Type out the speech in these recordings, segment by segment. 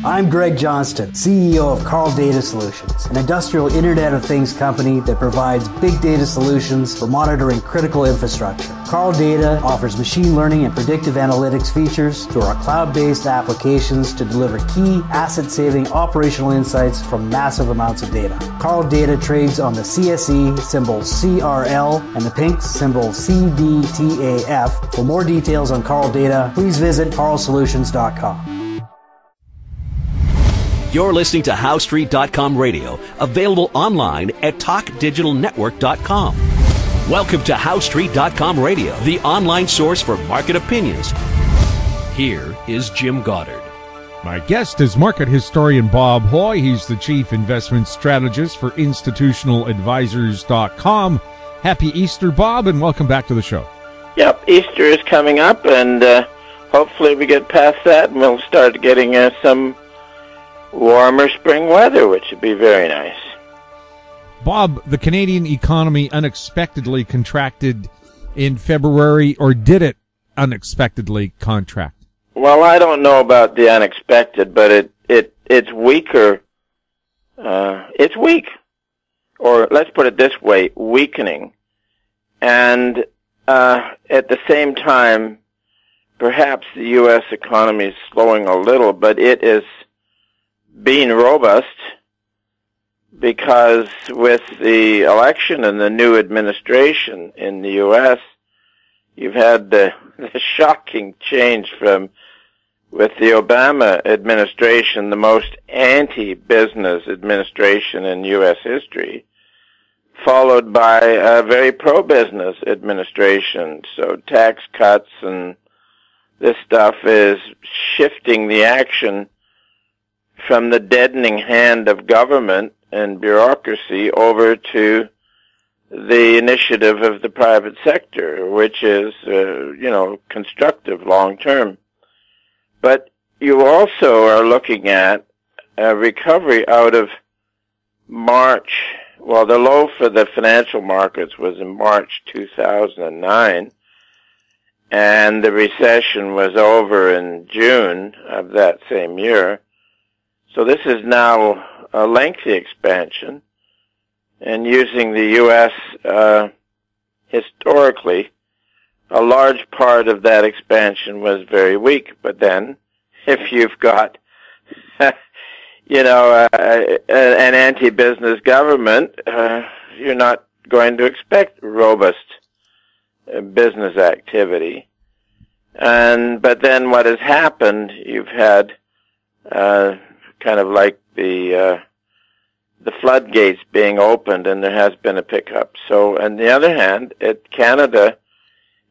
I'm Greg Johnston, CEO of Carl Data Solutions, an industrial Internet of Things company that provides big data solutions for monitoring critical infrastructure. Carl Data offers machine learning and predictive analytics features through our cloud-based applications to deliver key asset-saving operational insights from massive amounts of data. Carl Data trades on the CSE, symbol CRL, and the Pink, symbol CDTAF. For more details on Carl Data, please visit carlsolutions.com. You're listening to HowStreet.com radio, available online at TalkDigitalNetwork.com. Welcome to HowStreet.com radio, the online source for market opinions. Here is Jim Goddard. My guest is market historian Bob Hoye. He's the chief investment strategist for institutionaladvisors.com. Happy Easter, Bob, and welcome back to the show. Yep, Easter is coming up, and hopefully we get past that and we'll start getting some warmer spring weather, which would be very nice. Bob, the Canadian economy unexpectedly contracted in February, or did it unexpectedly contract? Well, I don't know about the unexpected, but it's weaker. It's weak. Or let's put it this way, weakening. And at the same time, perhaps the U.S. economy is slowing a little, but it is being robust because with the election and the new administration in the U.S., you've had the shocking change from, with the Obama administration, the most anti-business administration in U.S. history, followed by a very pro-business administration. So tax cuts and this stuff is shifting the action from the deadening hand of government and bureaucracy over to the initiative of the private sector, which is, constructive long term. But you also are looking at a recovery out of March. Well, the low for the financial markets was in March 2009, and the recession was over in June of that same year. So this is now a lengthy expansion, and using the U.S. Historically, a large part of that expansion was very weak. But then, if you've got, an anti-business government, you're not going to expect robust business activity. But then what has happened, you've had kind of like the floodgates being opened, and there has been a pickup. So, on the other hand, Canada,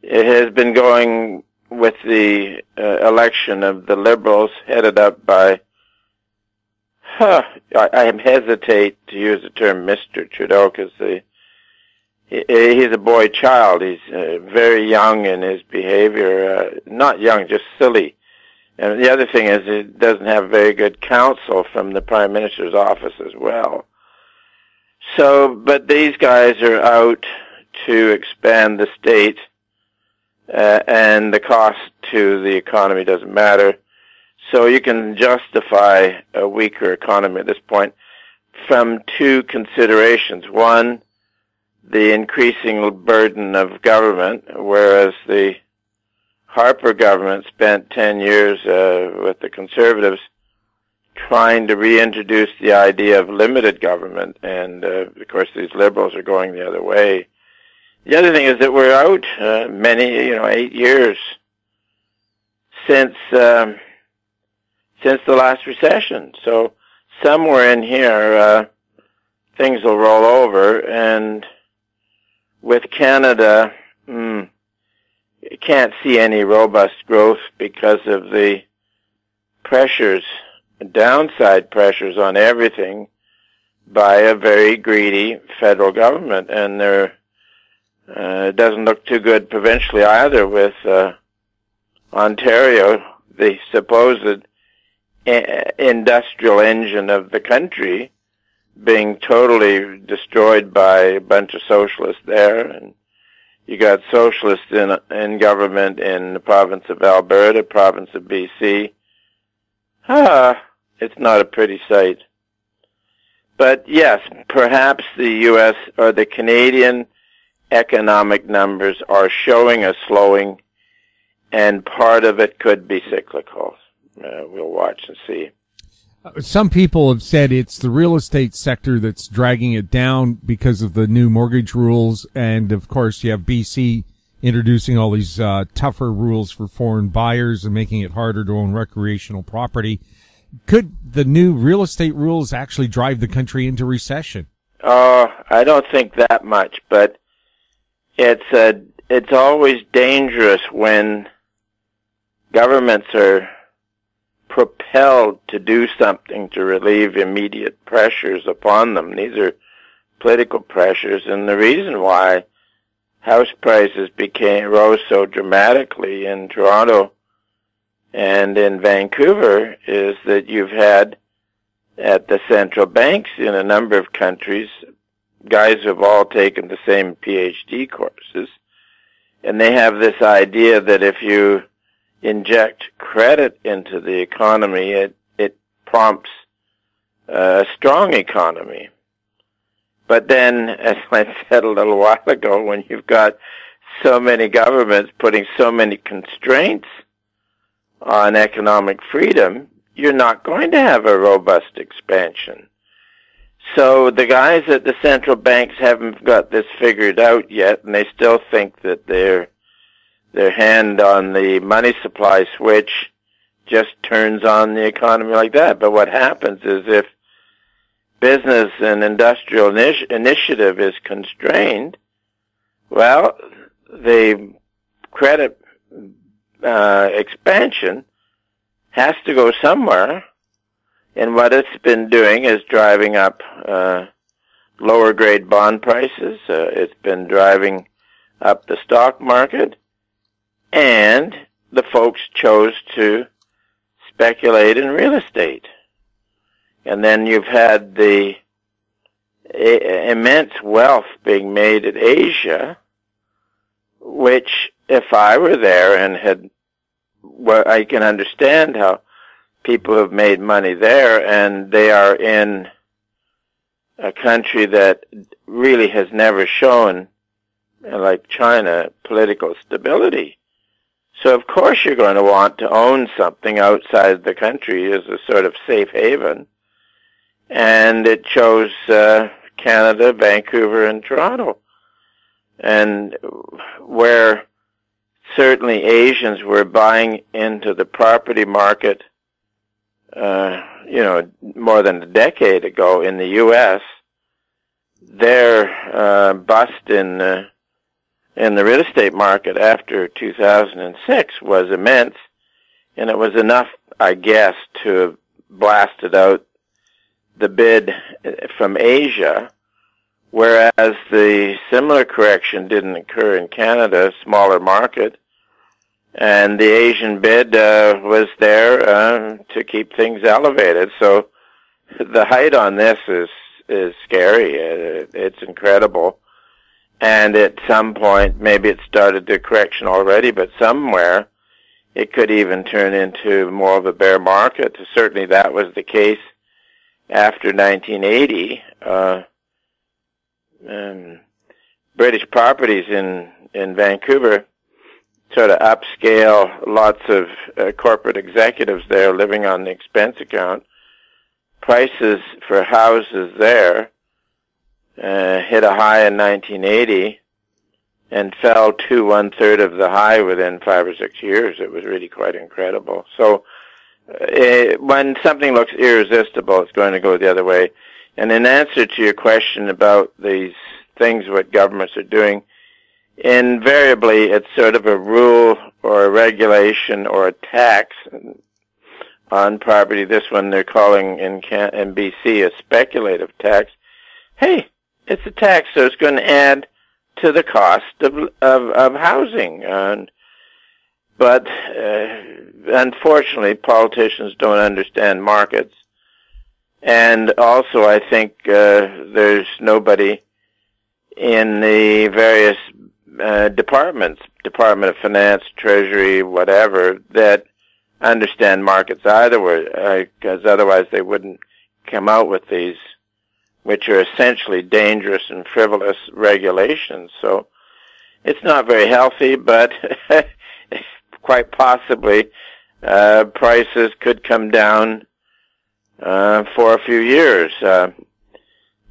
it has been going with the election of the Liberals, headed up by, I hesitate to use the term Mr. Trudeau, because he's a boy child. He's very young in his behavior, not young, just silly. And the other thing is it doesn't have very good counsel from the Prime Minister's office as well. So, but these guys are out to expand the state, and the cost to the economy doesn't matter. So you can justify a weaker economy at this point from two considerations. One, the increasing burden of government, whereas the Harper government spent 10 years with the Conservatives trying to reintroduce the idea of limited government, and of course these Liberals are going the other way. The other thing is that we're out 8 years since the last recession. So somewhere in here things will roll over, and with Canada, you can't see any robust growth because of the pressures, downside pressures on everything by a very greedy federal government. And it doesn't look too good provincially either, with Ontario, the supposed industrial engine of the country, being totally destroyed by a bunch of socialists there. And you got socialists in government in the province of Alberta, province of BC. It's not a pretty sight. But yes, perhaps the U.S. or the Canadian economic numbers are showing a slowing, and part of it could be cyclical. We'll watch and see. Some people have said it's the real estate sector that's dragging it down because of the new mortgage rules. And, of course, you have BC introducing all these tougher rules for foreign buyers and making it harder to own recreational property. Could the new real estate rules actually drive the country into recession? I don't think that much, but it's always dangerous when governments are propelled to do something to relieve immediate pressures upon them. These are political pressures, and the reason why house prices rose so dramatically in Toronto and in Vancouver is that you've had at the central banks in a number of countries guys who have all taken the same PhD courses, and they have this idea that if you inject credit into the economy, it prompts a strong economy. But then, as I said a little while ago, when you've got so many governments putting so many constraints on economic freedom, you're not going to have a robust expansion. So the guys at the central banks haven't got this figured out yet, and they still think that their hand on the money supply switch just turns on the economy like that. But what happens is if business and industrial initiative is constrained, well, the credit expansion has to go somewhere, and what it's been doing is driving up lower grade bond prices. It's been driving up the stock market, and the folks chose to speculate in real estate. And then you've had the immense wealth being made in Asia, which if I were there and I can understand how people have made money there, and they are in a country that really has never shown, like China, political stability. So of course you're going to want to own something outside the country as a sort of safe haven. And it chose Canada, Vancouver, and Toronto. And where certainly Asians were buying into the property market, more than a decade ago in the U.S., their bust in the real estate market after 2006 was immense, and it was enough, I guess, to have blasted out the bid from Asia, whereas the similar correction didn't occur in Canada, a smaller market, and the Asian bid was there to keep things elevated. So the height on this is scary. It's incredible. And at some point, maybe it started the correction already, but somewhere it could even turn into more of a bear market. Certainly that was the case after 1980. British properties in Vancouver sort of upscale, lots of corporate executives there living on the expense account. Prices for houses there hit a high in 1980 and fell to 1/3 of the high within 5 or 6 years. It was really quite incredible. So when something looks irresistible, it's going to go the other way. And in answer to your question about these things, what governments are doing, invariably it's sort of a rule or a regulation or a tax on property. This one they're calling in BC a speculative tax. Hey, it's a tax, so it's going to add to the cost of housing. But unfortunately, politicians don't understand markets. And also, I think there's nobody in the various departments, Department of Finance, Treasury, whatever, that understand markets either, because otherwise they wouldn't come out with these, which are essentially dangerous and frivolous regulations. So it's not very healthy, but quite possibly prices could come down for a few years.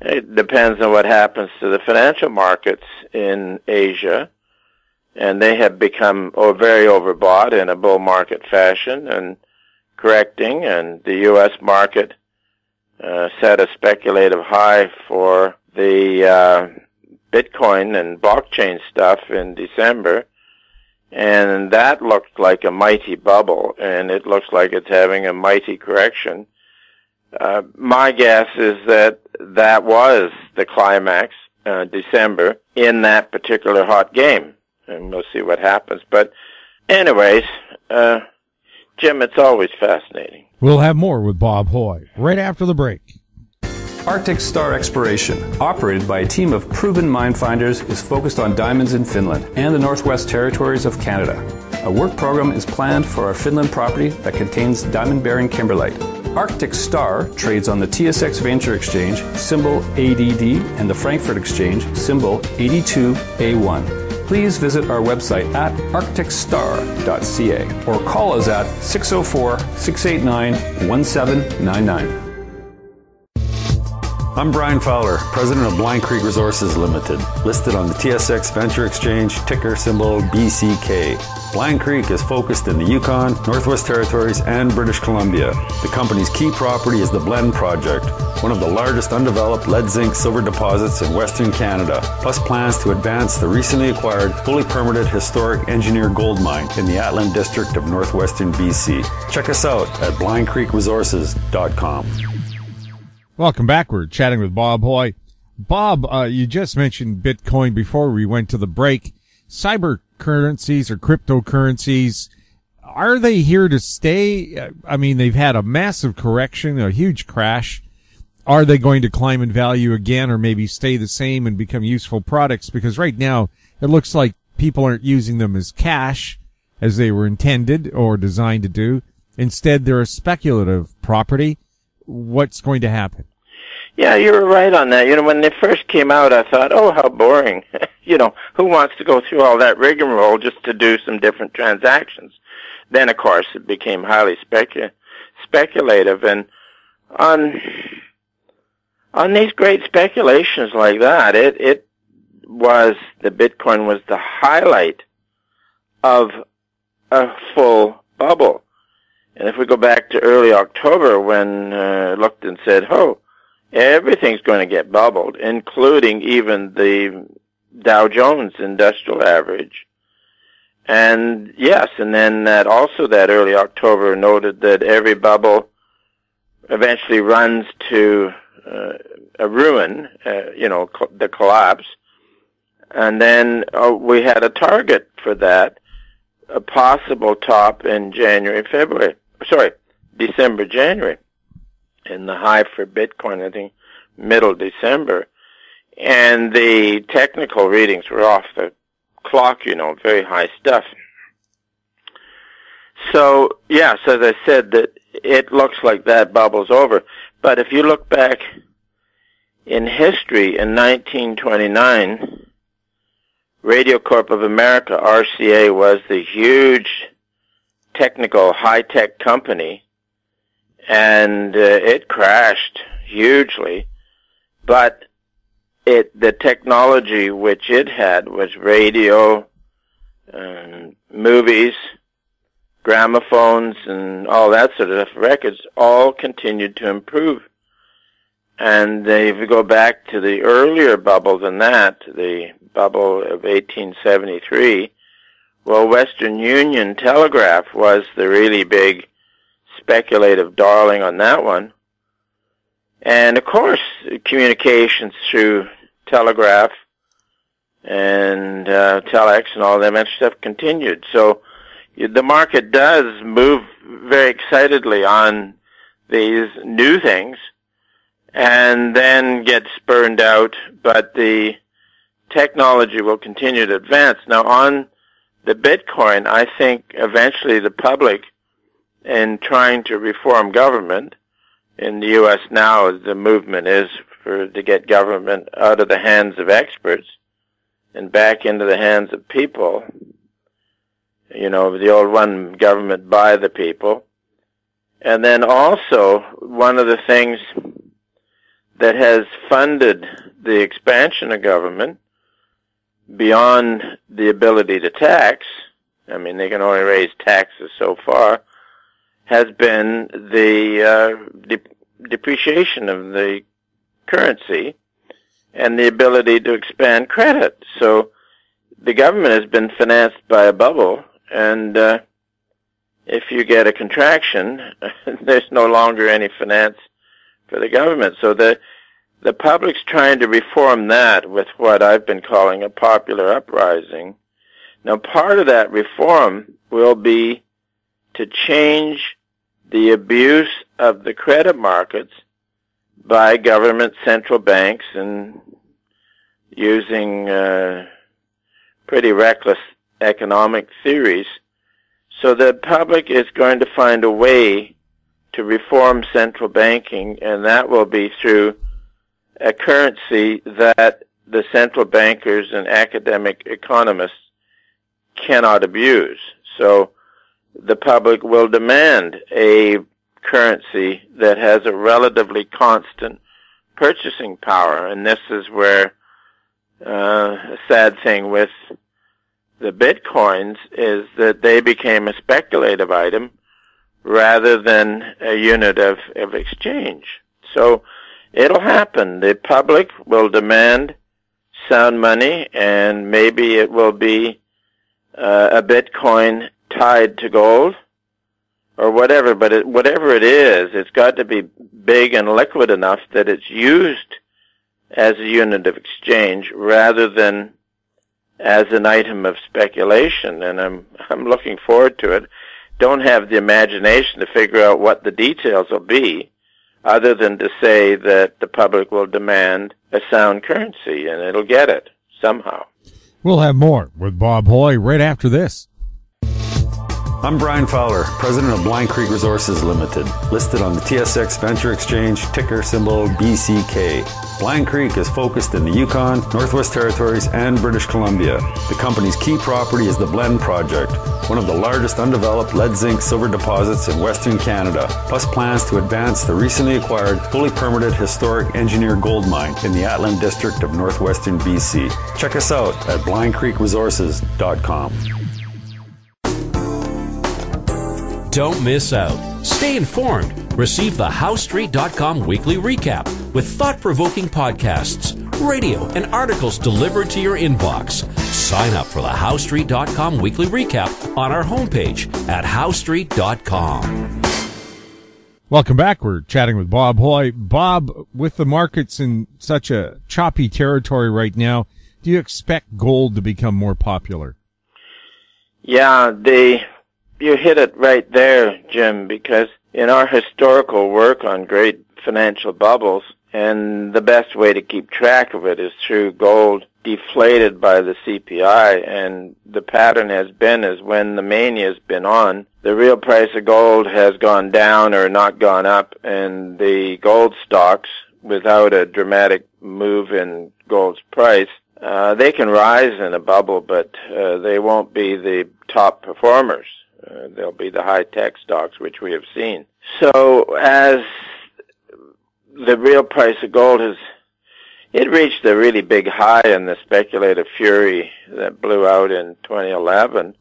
It depends on what happens to the financial markets in Asia, and they have become very overbought in a bull market fashion and correcting, and the U.S. market set a speculative high for the Bitcoin and blockchain stuff in December, and that looked like a mighty bubble, and it looks like it's having a mighty correction. My guess is that that was the climax, December, in that particular hot game, and we'll see what happens. But anyways, Jim, it's always fascinating. We'll have more with Bob Hoye right after the break. Arctic Star Exploration, operated by a team of proven mine finders, is focused on diamonds in Finland and the Northwest Territories of Canada. A work program is planned for our Finland property that contains diamond-bearing kimberlite. Arctic Star trades on the TSX Venture Exchange, symbol ADD, and the Frankfurt Exchange, symbol 82A1. Please visit our website at arcticstar.ca or call us at 604-689-1799. I'm Brian Fowler, president of Blind Creek Resources Limited, listed on the TSX Venture Exchange, ticker symbol BCK. Blind Creek is focused in the Yukon, Northwest Territories, and British Columbia. The company's key property is the Blend Project, one of the largest undeveloped lead-zinc-silver deposits in Western Canada, plus plans to advance the recently acquired, fully permitted historic engineered gold mine in the Atlan District of Northwestern BC. Check us out at blindcreekresources.com. Welcome back. We're chatting with Bob Hoye. Bob, you just mentioned Bitcoin before we went to the break. Cyber currencies or cryptocurrencies, are they here to stay? I mean, they've had a massive correction, a huge crash. Are they going to climb in value again, or maybe stay the same and become useful products? Because right now it looks like people aren't using them as cash as they were intended or designed to do. Instead, they're a speculative property. What's going to happen? Yeah, you were right on that. You know, when they first came out, I thought, oh, how boring. You know, who wants to go through all that rigmarole just to do some different transactions? Then, of course, it became highly speculative. And on these great speculations like that, the Bitcoin was the highlight of a full bubble. And if we go back to early October when looked and said, oh, everything's going to get bubbled, including even the Dow Jones Industrial Average. And yes, and then that early October noted that every bubble eventually runs to a ruin, the collapse. And then we had a target for that, a possible top in December, January. And the high for Bitcoin, I think, middle December. And the technical readings were off the clock, very high stuff. So, yes, as I said, that it looks like that bubble's over. But if you look back in history, in 1929, Radio Corp of America, RCA, was the huge technical high-tech company, and it crashed hugely. But the technology which it had was radio, movies, gramophones, and all that sort of stuff. Records all continued to improve. And if you go back to the earlier bubble than that, the bubble of 1873, well, Western Union Telegraph was the really big speculative darling on that one. And, of course, communications through telegraph and telex and all that stuff continued. So the market does move very excitedly on these new things and then gets burned out, but the technology will continue to advance. Now, on the Bitcoin, I think eventually the public in trying to reform government. In the U.S. now, the movement is to get government out of the hands of experts and back into the hands of people. You know, the old one government by the people. And then also, one of the things that has funded the expansion of government beyond the ability to tax, I mean, they can only raise taxes so far, has been the depreciation of the currency and the ability to expand credit. So the government has been financed by a bubble, and if you get a contraction, there's no longer any finance for the government. So the public's trying to reform that with what I've been calling a popular uprising. Now, part of that reform will be to change the abuse of the credit markets by government central banks and using pretty reckless economic theories. So the public is going to find a way to reform central banking, and that will be through a currency that the central bankers and academic economists cannot abuse. So the public will demand a currency that has a relatively constant purchasing power. And this is where a sad thing with the bitcoins is that they became a speculative item rather than a unit of exchange. So it'll happen. The public will demand sound money, and maybe it will be a bitcoin tied to gold or whatever, but whatever it is, it's got to be big and liquid enough that it's used as a unit of exchange rather than as an item of speculation. And I'm looking forward to it. Don't have the imagination to figure out what the details will be, other than to say that the public will demand a sound currency, and it'll get it somehow. We'll have more with Bob Hoye right after this. I'm Brian Fowler, president of Blind Creek Resources Limited, listed on the TSX Venture Exchange, ticker symbol BCK. Blind Creek is focused in the Yukon, Northwest Territories, and British Columbia. The company's key property is the Blend Project, one of the largest undeveloped lead-zinc-silver deposits in Western Canada, plus plans to advance the recently acquired, fully permitted historic engineer gold mine in the Atlan District of northwestern BC. Check us out at blindcreekresources.com. Don't miss out. Stay informed. Receive the HowStreet.com weekly recap with thought-provoking podcasts, radio, and articles delivered to your inbox. Sign up for the HowStreet.com weekly recap on our homepage at HowStreet.com. Welcome back. We're chatting with Bob Hoye. Bob, with the markets in such a choppy territory right now, do you expect gold to become more popular? Yeah, you hit it right there, Jim, because in our historical work on great financial bubbles, and the best way to keep track of it is through gold deflated by the CPI, and the pattern has been is when the mania's been on, the real price of gold has gone down or not gone up, and the gold stocks, without a dramatic move in gold's price, they can rise in a bubble, but they won't be the top performers. They'll be the high-tech stocks, which we have seen. So as the real price of gold it reached a really big high in the speculative fury that blew out in 2011,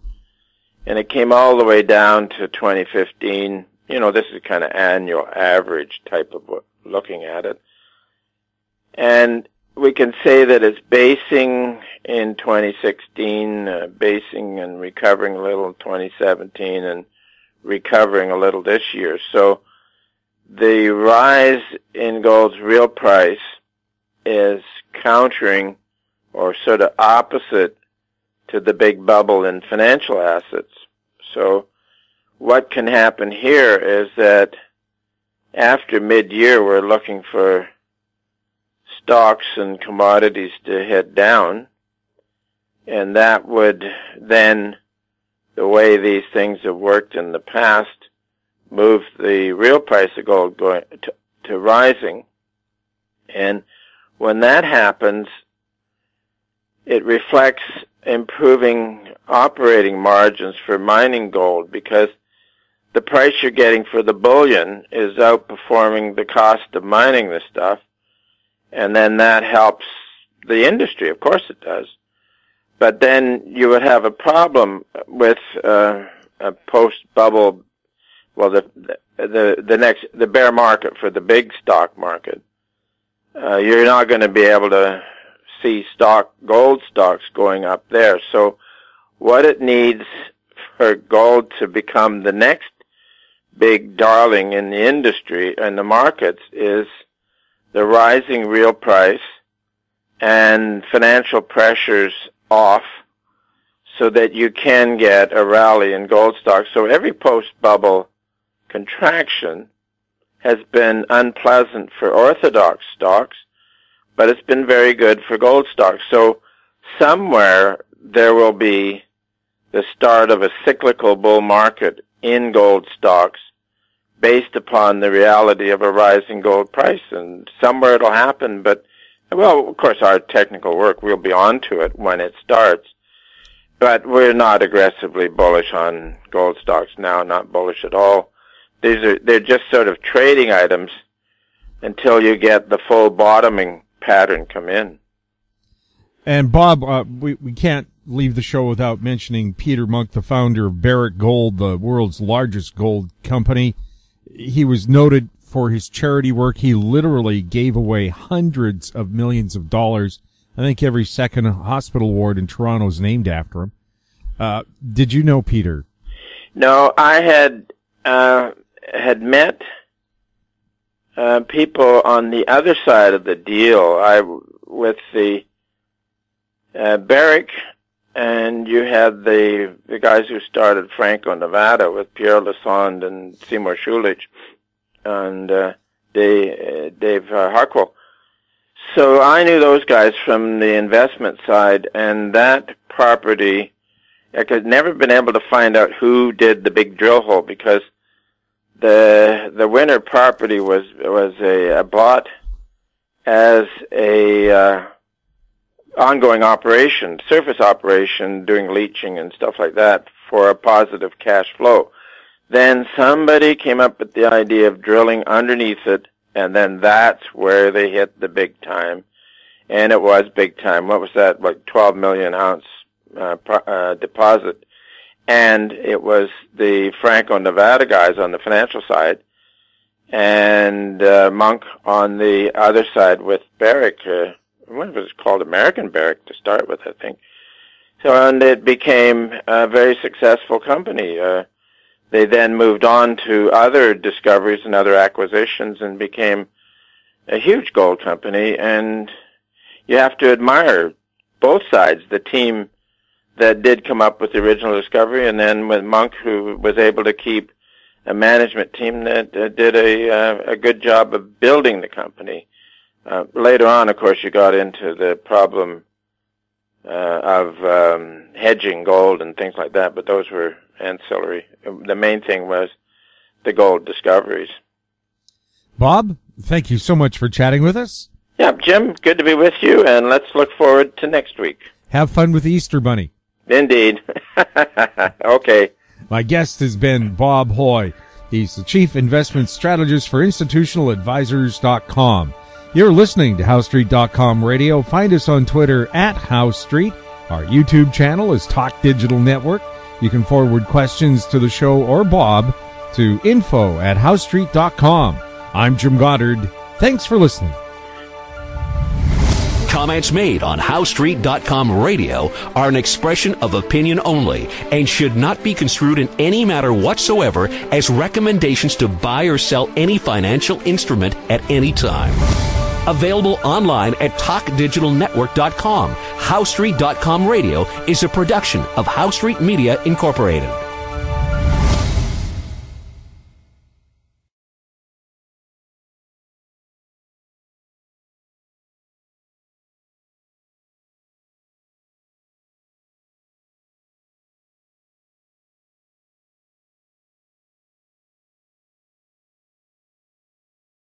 and it came all the way down to 2015. You know, this is kind of annual average type of looking at it. And we can say that it's basing in 2016, basing and recovering a little in 2017, and recovering a little this year. So the rise in gold's real price is countering or sort of opposite to the big bubble in financial assets. So what can happen here is that after mid-year we're looking for stocks and commodities to head down, and that would then, the way these things have worked in the past, move the real price of gold going to rising. And when that happens, it reflects improving operating margins for mining gold, because the price you're getting for the bullion is outperforming the cost of mining the stuff, and then that helps the industry. Of course it does. But then you would have a problem with a post-bubble, well, the bear market for the big stock market. You're not going to be able to see gold stocks going up there. So what it needs for gold to become the next big darling in the industry and the markets is the rising real price and financial pressures off, so that you can get a rally in gold stocks. So every post-bubble contraction has been unpleasant for orthodox stocks, but it's been very good for gold stocks. So somewhere there will be the start of a cyclical bull market in gold stocks based upon the reality of a rising gold price, and somewhere it'll happen. But, well, of course, our technical work, we'll be on to it when it starts. But we're not aggressively bullish on gold stocks now, not bullish at all. They're just sort of trading items until you get the full bottoming pattern come in. And Bob, we can't leave the show without mentioning Peter Munk, the founder of Barrick Gold, the world's largest gold company. He was noted for his charity work. He literally gave away hundreds of millions of dollars. I think every second hospital ward in Toronto is named after him. Did you know Peter? No, I had met people on the other side of the deal. With the Barrick, and you had the guys who started Franco-Nevada with Pierre Lassonde and Seymour Schulich and Dave Hartwell. So I knew those guys from the investment side, and that property, I could never been able to find out who did the big drill hole, because the winter property was bought as a ongoing operation, surface operation, doing leaching and stuff like that for a positive cash flow. Then somebody came up with the idea of drilling underneath it, and then that's where they hit the big time. And it was big time. What was that? Like 12 million ounce deposit. And it was the Franco-Nevada guys on the financial side, and Munk on the other side with Barrick. What was it called? American Barrick to start with, I think. So, and it became a very successful company. They then moved on to other discoveries and other acquisitions and became a huge gold company. And you have to admire both sides, the team that did come up with the original discovery, and then with Munk, who was able to keep a management team that did a good job of building the company. Later on, of course, you got into the problem of hedging gold and things like that, but those were ancillary. The main thing was the gold discoveries. Bob, thank you so much for chatting with us. Yeah, Jim, good to be with you, and let's look forward to next week. Have fun with the Easter Bunny. Indeed. Okay. My guest has been Bob Hoye. He's the Chief Investment Strategist for InstitutionalAdvisors.com. You're listening to HoweStreet.com radio. Find us on Twitter at HoweStreet. Our YouTube channel is Talk Digital Network. You can forward questions to the show or Bob to info@HoweStreet.com. I'm Jim Goddard. Thanks for listening. Comments made on HoweStreet.com radio are an expression of opinion only and should not be construed in any matter whatsoever as recommendations to buy or sell any financial instrument at any time. Available online at TalkDigitalNetwork.com. HoweStreet.com radio is a production of HoweStreet Media Incorporated.